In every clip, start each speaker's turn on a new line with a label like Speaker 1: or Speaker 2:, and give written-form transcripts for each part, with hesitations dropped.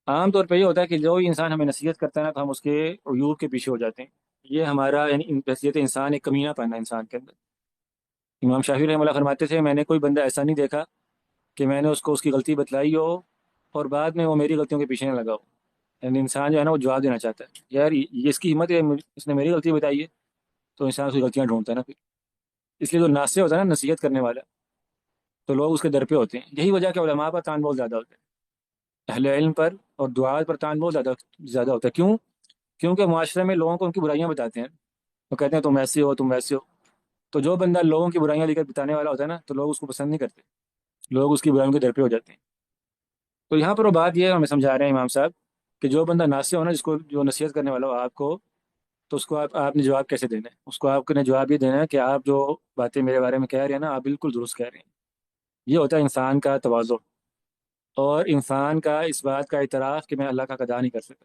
Speaker 1: عام طور پہ یہ ہوتا ہے کہ جو انسان ہمیں نصیحت کرتا ہے نا تو ہم اس کے عیوب کے پیچھے ہو جاتے ہیں۔ یہ ہمارا یعنی حیثیت انسان ایک کمینہ پنا ہے انسان کے اندر۔ امام شافعی رحمۃ اللہ فرماتے تھے میں نے کوئی بندہ ایسا نہیں دیکھا کہ میں نے اس کو اس کی غلطی بتلائی ہو اور بعد میں وہ میری غلطیوں کے پیچھے نہ لگا ہو۔ یعنی انسان جو ہے نا وہ جواب دینا چاہتا ہے، یار یہ اس کی ہمت ہے، اس نے میری غلطی بتائی ہے، تو انسان اس کی غلطیاں ڈھونڈتا ہے نا پھر۔ اس لیے جو ناصح ہوتا ہے نا نصیحت کرنے والا، تو لوگ اس کے در پہ ہوتے ہیں۔ یہی وجہ کہ علماء پر تان بہت زیادہ ہوتا ہے، اہل علم پر اور دعات پر تان بہت زیادہ زیادہ ہوتا ہے۔ کیوں؟ کیونکہ معاشرے میں لوگوں کو ان کی برائیاں بتاتے ہیں، وہ کہتے ہیں تم ایسے ہو تم ویسے ہو۔ تو جو بندہ لوگوں کی برائیاں لے کر بتانے والا ہوتا ہے نا تو لوگ اس کو پسند نہیں کرتے، لوگ اس کی برائیوں کے در پہ ہو جاتے ہیں۔ تو یہاں پر وہ بات یہ ہمیں سمجھا رہے ہیں امام صاحب کہ جو بندہ ناصح ہو نا، جس کو جو نصیحت کرنے والا ہو آپ کو، تو اس کو آپ نے جواب کیسے دینا ہے؟ اس کو آپ نے جواب یہ دینا ہے کہ آپ جو باتیں میرے بارے میں کہہ رہے ہیں نا، آپ بالکل درست کہہ رہے ہیں۔ یہ ہوتا ہے انسان کا تواضع اور انسان کا اس بات کا اعتراف کہ میں اللہ کا ادا نہیں کر سکتا۔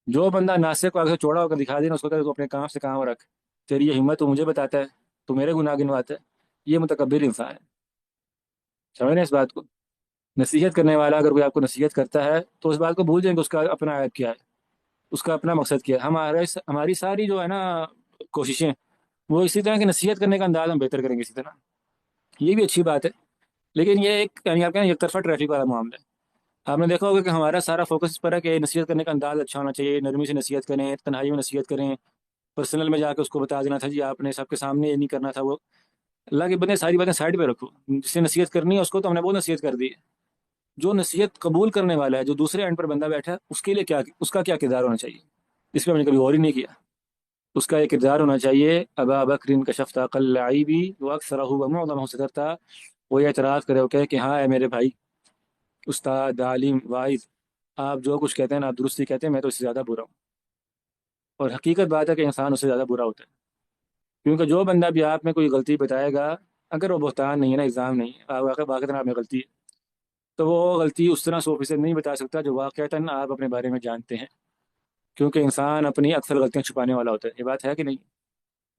Speaker 1: جو بندہ ناصح کو آگے سے چوڑا ہو کر دکھا دینا، اس کو کہے تو اپنے کام سے کام رکھ، تیری یہ ہمت تو مجھے بتاتا ہے، تو میرے گناہ گنواتا ہے، یہ متکبر انسان ہے۔ سمجھ رہے ہیں اس بات کو؟ نصیحت کرنے والا اگر کوئی آپ کو نصیحت کرتا ہے تو اس بات کو بھول جائیں کہ اس کا اپنا عیب کیا ہے، اس کا اپنا مقصد کیا ہے۔ ہماری ساری جو ہے نا کوششیں وہ اسی طرح کی نصیحت کرنے کا انداز ہم بہتر کریں گے اسی طرح، یہ بھی اچھی بات ہے۔ لیکن یہ ایک یعنی آپ کہیں ایک طرفہ ٹریفک والا معاملہ ہے۔ آپ نے دیکھا ہوگا کہ ہمارا سارا فوکس اس پر ہے کہ نصیحت کرنے کا انداز اچھا ہونا چاہیے، نرمی سے نصیحت کریں، تنہائی میں نصیحت کریں، پرسنل میں جا کے اس کو بتا دینا تھا جی آپ نے سب کے سامنے یہ نہیں کرنا تھا وہ۔ اللہ کے بندے ساری باتیں سائڈ پہ رکھو، جس سے نصیحت کرنی ہے اس کو تو ہم نے وہ نصیحت کر دی ہے۔ جو نصیحت قبول کرنے والا ہے، جو دوسرے اینڈ پر بندہ بیٹھا ہے، اس کے لیے کیا اس کا کیا کردار ہونا چاہیے، اس پہ ہم نے کبھی غور ہی نہیں کیا۔ اس کا یہ کردار ہونا چاہیے ابا بکر کشفت قل عیبی واکثرہ ومعظمہ سترتا، وہ یہ اعتراف کرے ہو کہ ہاں اے میرے بھائی استاد عالم واعظ، آپ جو کچھ کہتے ہیں نا آپ درستی کہتے ہیں، میں تو اس سے زیادہ برا ہوں۔ اور حقیقت بات ہے کہ انسان اس سے زیادہ برا ہوتا ہے، کیونکہ جو بندہ بھی آپ میں کوئی غلطی بتائے گا، اگر وہ بہتان نہیں ہے نا، الزام نہیں ہے، واقعات آپ میں غلطی ہے، تو وہ غلطی اس طرح 100% نہیں بتا سکتا جو واقعتاً آپ اپنے بارے میں جانتے ہیں، کیونکہ انسان اپنی اکثر غلطیاں چھپانے والا ہوتا ہے۔ یہ بات ہے کہ نہیں؟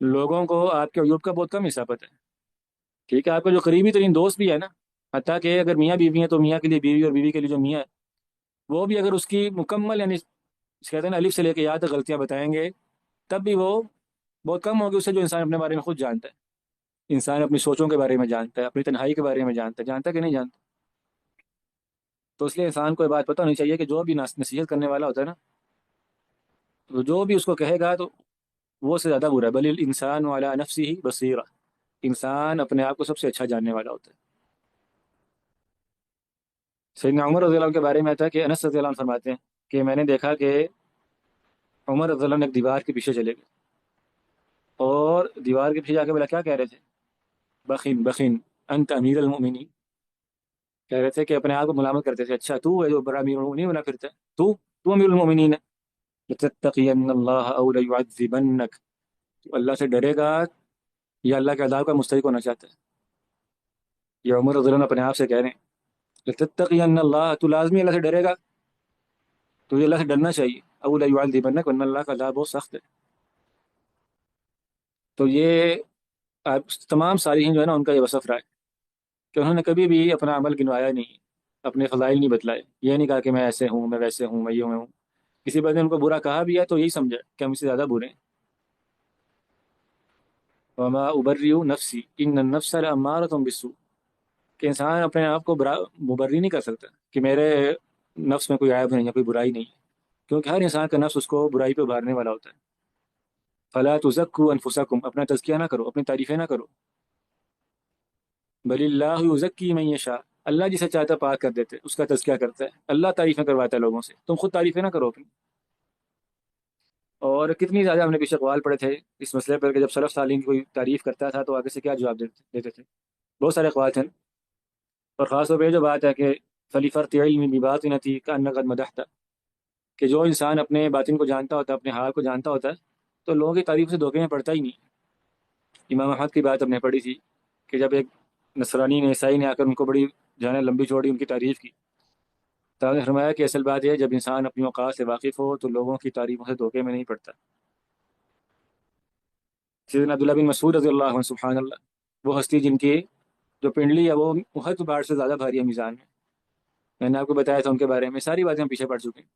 Speaker 1: لوگوں کو آپ کے عیوب کا بہت کم حصہ پتہ ہے، ٹھیک ہے؟ آپ کا جو قریبی ترین دوست بھی ہے نا، حتیٰ کہ اگر میاں بیوی ہیں تو میاں کے لیے بیوی اور بیوی کے لیے جو میاں ہے، وہ بھی اگر اس کی مکمل یعنی کہتے ہیں نا الف سے لے کے یا تک غلطیاں بتائیں گے، تب بھی وہ بہت کم ہوگی اس سے جو انسان اپنے بارے میں خود جانتا ہے۔ انسان اپنی سوچوں کے بارے میں جانتا ہے، اپنی تنہائی کے بارے میں جانتا ہے، جانتا ہے کہ نہیں جانتا؟ تو اس لیے انسان کو یہ بات پتہ ہونی چاہیے کہ جو بھی نصیحت کرنے والا ہوتا ہے نا، تو جو بھی اس کو کہے گا تو وہ سے زیادہ برا ہے، بل الانسان علی نفسہ بصیرہ، انسان اپنے آپ کو سب سے اچھا جاننے والا ہوتا ہے۔ سیدنا عمر رضی اللہ عنہ کے بارے میں آتا ہے کہ انس رضی اللہ عنہ فرماتے ہیں کہ میں نے دیکھا کہ عمر رضی اللہ عنہ ایک دیوار کے پیچھے چلے گئے اور دیوار کے پیچھے جا کے بولا کیا کہہ رہے تھے؟ بخین بخین انت امیر المؤمنین، کہہ رہے تھے کہ اپنے آپ کو ملامت کرتے تھے، اچھا تو ہے جو بڑا امیر المؤمنین بنا پھرتا ہے، تو امیر المؤمنین ہے، لتتقین اللہ او لیعذبنک، تو اللہ سے ڈرے گا یا اللہ کے عذاب کا مستحق ہونا چاہتا ہے؟ یہ عمر رضی اللہ عنہ اپنے آپ سے کہہ رہے ہیں لتتقین اللہ، تو لازمی اللہ سے ڈرے گا، تو یہ اللہ سے ڈرنا چاہیے، او لیعذبنک، ورنہ اللہ کا عذاب بہت سخت ہے۔ تو یہ تمام صالحین جو ہے نا ان کا یہ وصف رہا ہے کہ انہوں نے کبھی بھی اپنا عمل گنوایا نہیں، اپنے فضائل نہیں بتلائے، یہ نہیں کہا کہ میں ایسے ہوں میں ویسے ہوں میں یہ ہوں۔ کسی بندے نے ان کو برا کہا بھی ہے تو یہی سمجھا کہ ہم اس سے زیادہ برے ہیں۔ وما ابرئ نفسی ان النفس لامارۃ بالسوء، کہ انسان اپنے آپ کو مبرری نہیں کر سکتا کہ میرے نفس میں کوئی عیب نہیں ہے، کوئی برائی نہیں ہے، کیونکہ ہر انسان کا نفس اس کو برائی پہ ابھارنے والا ہوتا ہے۔ فلا تزکوا انفسکم، اپنا تزکیہ نہ کرو، اپنی تعریفیں نہ کرو، بل اللہ یزکی من یشاء، اللہ جسے چاہتا ہے پاک کر دیتے، اس کا تزکیہ کرتا ہے، اللہ تعریفیں کرواتا ہے لوگوں سے، تم خود تعریفیں نہ کرو اپنی۔ اور کتنی زیادہ ہم نے پیچھے اقوال پڑے تھے اس مسئلے پر کہ جب سلف صالحین کی کوئی تعریف کرتا تھا تو آگے سے کیا جواب دیتے تھے، بہت سارے اقوال تھے۔ اور خاص طور پہ یہ جو بات ہے کہ فلیفرط علم بباطنتی کأن قد مدحت، کہ جو انسان اپنے باطن کو جانتا ہوتا ہے، اپنے حال کو جانتا ہوتا ہے، تو لوگوں کی تعریف سے دھوکے میں پڑتا ہی نہیں۔ امام احمد کی بات ہم نے پڑھی تھی کہ جب ایک نصرانی نے عیسائی نے آ کر ان کو بڑی جو ہے نا لمبی چوڑی ان کی تعریف کی، تو آپ نے فرمایا کہ اصل بات یہ ہے جب انسان اپنی اوقات سے واقف ہو تو لوگوں کی تعریفوں سے دھوکے میں نہیں پڑتا۔ سیدنا عبداللہ بن مسعود رضی اللہ عنہ، سبحان اللہ، وہ ہستی جن کی جو پنڈلی ہے وہ احد پہاڑ سے زیادہ بھاری ہے میزان میں، میں نے آپ کو بتایا تھا ان کے بارے میں، ساری باتیں ہم پیچھے پڑ چکے ہیں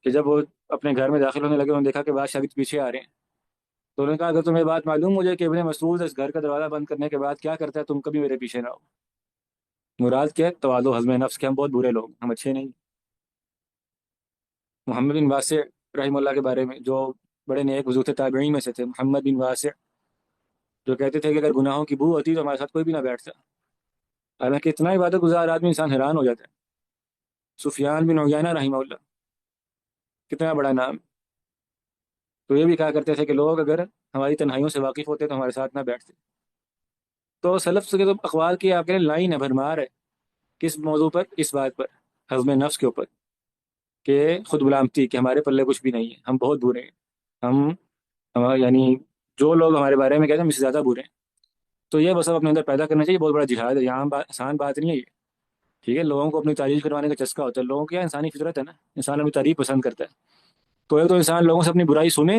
Speaker 1: کہ جب وہ اپنے گھر میں داخل ہونے لگے انہوں نے دیکھا کہ بادشاہ بھی پیچھے آ رہے ہیں، تو انہوں نے کہا اگر تمہیں بات معلوم مجھے کہ ابن مسعود اس گھر کا دروازہ بند کرنے کے بعد کیا کرتا ہے، تم کبھی میرے پیچھے نہ ہو۔ مراد کیا ہے؟ تواضع، حزم نفس، کے ہم بہت برے لوگ، ہم اچھے نہیں۔ محمد بن واسع رحم اللہ کے بارے میں، جو بڑے نیک وضو تابعین میں سے تھے، محمد بن واسع، جو کہتے تھے کہ اگر گناہوں کی بو ہوتی تو ہمارے ساتھ کوئی بھی نہ بیٹھتا، حالانکہ اتنا عبادت گزار آدمی انسان حیران ہو جاتا ہے۔ سفیان بن عیینہ رحمہ اللہ، کتنا بڑا نام، تو یہ بھی کہا کرتے تھے کہ لوگ اگر ہماری تنہائیوں سے واقف ہوتے تو ہمارے ساتھ نہ بیٹھتے۔ تو سلف کے تو اقوال کی آپ کے لائن ہے، بھرمار ہے، کس موضوع پر؟ اس بات پر، حزم نفس کے اوپر، کہ خود غلامتی، کہ ہمارے پلے کچھ بھی نہیں ہے، ہم بہت برے ہیں، ہم یعنی جو لوگ ہمارے بارے میں کہتے ہیں ہم اس سے زیادہ برے ہیں۔ تو یہ بس اب اپنے اندر پیدا کرنا چاہیے، بہت بڑا جہاد ہے، یہاں آسان بات نہیں ہے یہ، ٹھیک ہے؟ لوگوں کو اپنی تعریف کروانے کا چسکا ہوتا ہے، لوگوں کی انسانی فطرت ہے نا، انسان اپنی تعریف پسند کرتا ہے، تو ایک تو انسان لوگوں سے اپنی برائی سنے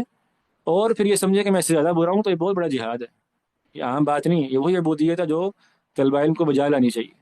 Speaker 1: اور پھر یہ سمجھے کہ میں اس سے زیادہ برا ہوں، تو یہ بہت بڑا جہاد ہے، یہ عام بات نہیں ہے، یہ وہی عبودیت ہے جو طلبہ علم کو بجا لانی چاہیے۔